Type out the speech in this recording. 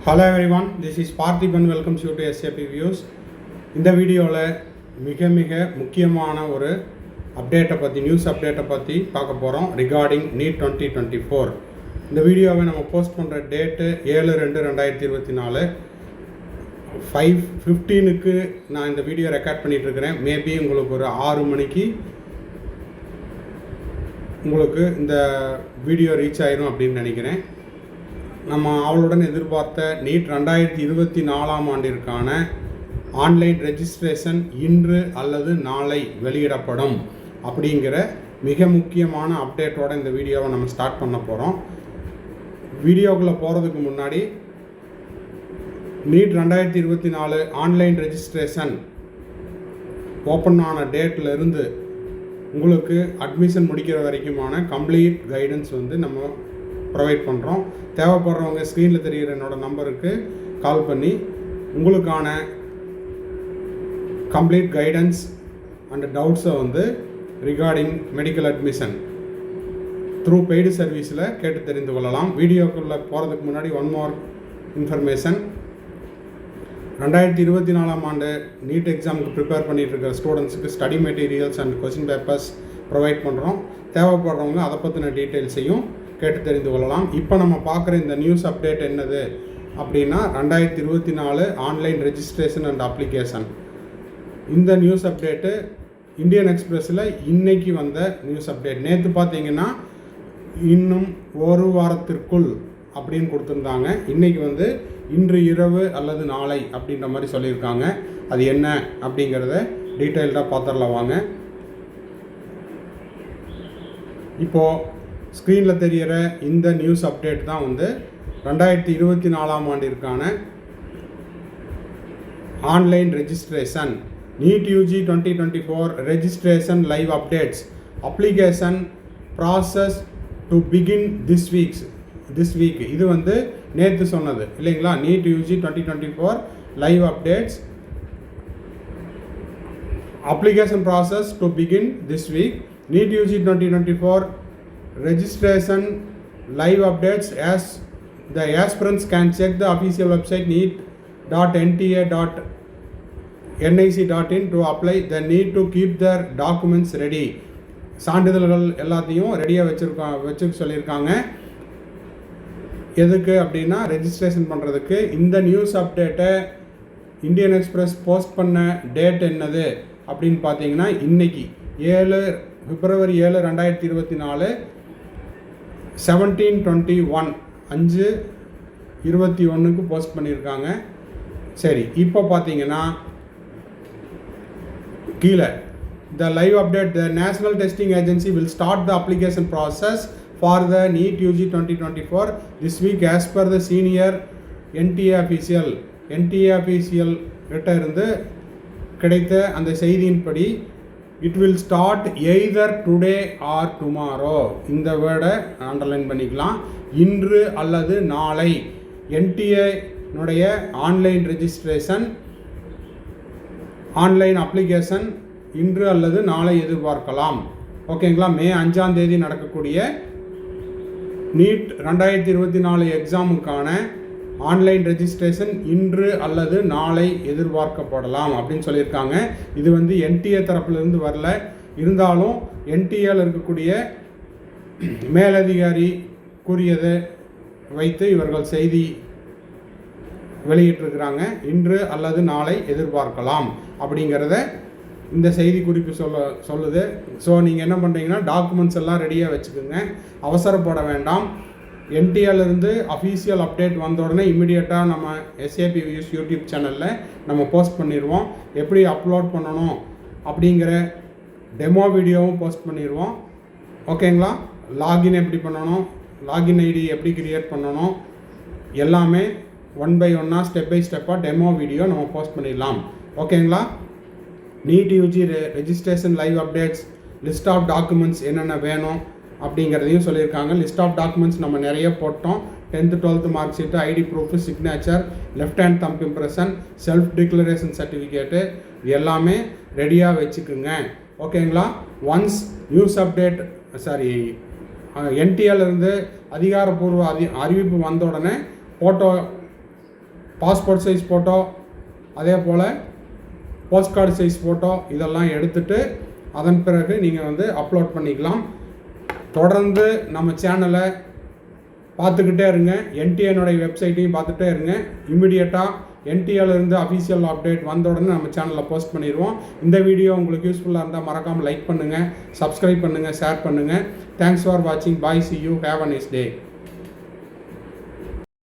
Hello everyone, this is Parthiban. Welcomes you to SAP Views. இந்த வீடியோவில் மிக முக்கியமான ஒரு அப்டேட்டை பற்றி நியூஸ் அப்டேட்டை பற்றி பார்க்க போகிறோம் ரிகார்டிங் நீட் 2024. இந்த வீடியோவை நம்ம போஸ்ட் பண்ணுற டேட்டு 7/2/2024 5:15 நான் இந்த வீடியோ ரெக்கார்ட் பண்ணிகிட்ருக்கிறேன். மேபி உங்களுக்கு ஒரு 6 மணிக்கு உங்களுக்கு இந்த வீடியோ ரீச் ஆயிரும் அப்படின்னு நினைக்கிறேன். நம்ம அவளுடன் எதிர்பார்த்த நீட் 2024 ஆண்டிற்கான ஆன்லைன் ரெஜிஸ்ட்ரேஷன் இன்று அல்லது நாளை வெளியிடப்படும் அப்படிங்கிற மிக முக்கியமான அப்டேட்டோட இந்த வீடியோவை நம்ம ஸ்டார்ட் பண்ண போகிறோம். வீடியோக்குள்ளே போகிறதுக்கு முன்னாடி நீட் 2024 ஆன்லைன் ரெஜிஸ்ட்ரேஷன் ஓப்பன் ஆன டேட்லேருந்து உங்களுக்கு அட்மிஷன் முடிக்கிற வரைக்குமான கம்ப்ளீட் கைடன்ஸ் நம்ம ப்ரொவைட் பண்ணுறோம். தேவைப்படுறவங்க ஸ்க்ரீனில் தெரிகிற என்னோடய நம்பருக்கு கால் பண்ணி உங்களுக்கான கம்ப்ளீட் கைடன்ஸ் அண்ட் டவுட்ஸை regarding medical admission through paid சர்வீஸில் கேட்டு தெரிந்து கொள்ளலாம். வீடியோக்குள்ளே போகிறதுக்கு முன்னாடி ஒன் மோர் இன்ஃபர்மேஷன். 2024 ஆண்டு நீட் எக்ஸாமுக்கு ப்ரிப்பேர் பண்ணிகிட்டு இருக்கிற ஸ்டூடெண்ட்ஸுக்கு study materials and question papers provide பண்ணுறோம். தேவைப்படுறவங்க அதை பற்றின டீட்டெயில்ஸையும் கேட்டு தெரிந்து கொள்ளலாம். இப்போ நம்ம பார்க்குற இந்த நியூஸ் அப்டேட் என்னது அப்படின்னா 2024 ஆன்லைன் ரெஜிஸ்ட்ரேஷன் அண்ட் அப்ளிகேஷன். இந்த நியூஸ் அப்டேட்டு இந்தியன் எக்ஸ்பிரஸில் இன்றைக்கி வந்த நியூஸ் அப்டேட். நேற்று பார்த்தீங்கன்னா இன்னும் ஒரு வாரத்திற்குள் அப்படின்னு கொடுத்துருந்தாங்க. இன்றைக்கி இன்று இரவு அல்லது நாளை அப்படின்ற மாதிரி சொல்லியிருக்காங்க. அது என்ன அப்படிங்கிறத டீட்டெயில்டாக பார்த்துடலாம் வாங்க. இப்போது ஸ்க்ரீனில் தெரிகிற இந்த நியூஸ் அப்டேட் தான் 2024 ஆண்டிற்கான online registration NEET UG 2024 registration live updates application process to begin this week. இது நேற்று சொன்னது இல்லைங்களா? NEET UG 2024 live updates application process to begin this week. NEET UG 2024 registration live updates as the aspirants can check the official website neet.nta.nic.in to apply. They need to keep their documents ready. சான்றிதழ்கள் எல்லாத்தையும் ரெடியாக வச்சுக்க சொல்லியிருக்காங்க. எதுக்கு அப்படின்னா registration பண்ணுறதுக்கு. இந்த news அப்டேட்டை இந்தியன் எக்ஸ்பிரஸ் போஸ்ட் பண்ண டேட் என்னது அப்படின்னு பார்த்தீங்கன்னா இன்னைக்கு February 7, 2024 17:21 5:21 போஸ்ட் பண்ணியிருக்காங்க. சரி, இப்போ பார்த்தீங்கன்னா கீழே the live update the national testing agency will start the application process for the NEET UG 2024 this week as per the senior NTA official கிட்ட இருந்து கிடைத்த அந்த செய்தியின்படி it will start either today or tomorrow. இந்த வேர்டை underline பண்ணிக்கலாம். இன்று அல்லது நாளை என்டிஏனுடைய ஆன்லைன் ரெஜிஸ்ட்ரேஷன் ஆன்லைன் அப்ளிகேஷன் இன்று அல்லது நாளை எதிர்பார்க்கலாம். ஓகேங்களா? மே 5 நடக்கக்கூடிய நீட் 2024 எக்ஸாமுக்கான ஆன்லைன் ரெஜிஸ்ட்ரேஷன் இன்று அல்லது நாளை எதிர்பார்க்கப்படலாம் அப்படின்னு சொல்லியிருக்காங்க. இது என்டிஏ தரப்பிலிருந்து வரல. இருந்தாலும் என்டிஏவில் இருக்கக்கூடிய மேலதிகாரி கூறியதை வைத்து இவர்கள் செய்தி வெளியிட்டிருக்கிறாங்க. இன்று அல்லது நாளை எதிர்பார்க்கலாம் அப்படிங்கிறத இந்த செய்தி குறிப்பு சொல்லுது. ஸோ நீங்கள் என்ன பண்ணுறீங்கன்னா டாக்குமெண்ட்ஸ் எல்லாம் ரெடியாக வச்சுக்கோங்க. அவசரப்பட வேண்டாம். என்டிஏலேருந்து அஃபீஷியல் அப்டேட் வந்த உடனே இம்மிடியட்டாக நம்ம SAP Views யூடியூப் சேனலில் நம்ம போஸ்ட் பண்ணிடுவோம். எப்படி அப்லோட் பண்ணணும் அப்படிங்கிற டெமோ வீடியோவும் போஸ்ட் பண்ணிடுவோம். ஓகேங்களா? லாகின் எப்படி பண்ணணும், லாகின் ஐடி எப்படி கிரியேட் பண்ணணும், எல்லாமே 1 by 1 ஸ்டெப் பை ஸ்டெப்பாக டெமோ வீடியோ நம்ம போஸ்ட் பண்ணிடலாம். ஓகேங்களா? NEET UG registration live updates list of documents என்னென்ன வேணும் அப்படிங்கிறதையும் சொல்லியிருக்காங்க. லிஸ்ட் ஆஃப் டாக்குமெண்ட்ஸ் நம்ம நிறைய போட்டோம். 10th 12th mark sheet, ID proof, signature, left hand thumb impression, self declaration certificate, இது எல்லாமே ரெடியாக வச்சுக்குங்க. ஓகேங்களா? ஒன்ஸ் நியூஸ் அப்டேட் என்டிஏலேருந்து அதிகாரப்பூர்வ அறிவிப்பு வந்த உடனே ஃபோட்டோ பாஸ்போர்ட் சைஸ் ஃபோட்டோ, அதே போல் போஸ்ட் கார்டு சைஸ் ஃபோட்டோ இதெல்லாம் எடுத்துகிட்டு அதன் பிறகு நீங்கள் வந்து அப்லோட் பண்ணிக்கலாம். தொடர்ந்து நம்ம சேனலை பார்த்துக்கிட்டே இருங்க. என்டிஏனுடைய வெப்சைட்டையும் பார்த்துட்டே இருங்க. இம்மிடியட்டாக என்டிஏலேருந்து அஃபீஷியல் அப்டேட் வந்த உடனே நம்ம சேனலில் போஸ்ட் பண்ணிடுவோம். இந்த வீடியோ உங்களுக்கு யூஸ்ஃபுல்லாக இருந்தால் மறக்காமல் லைக் பண்ணுங்கள், சப்ஸ்கிரைப் பண்ணுங்கள், ஷேர் பண்ணுங்கள். தேங்க்ஸ் ஃபார் வாட்சிங். பாய், see you, have a nice day.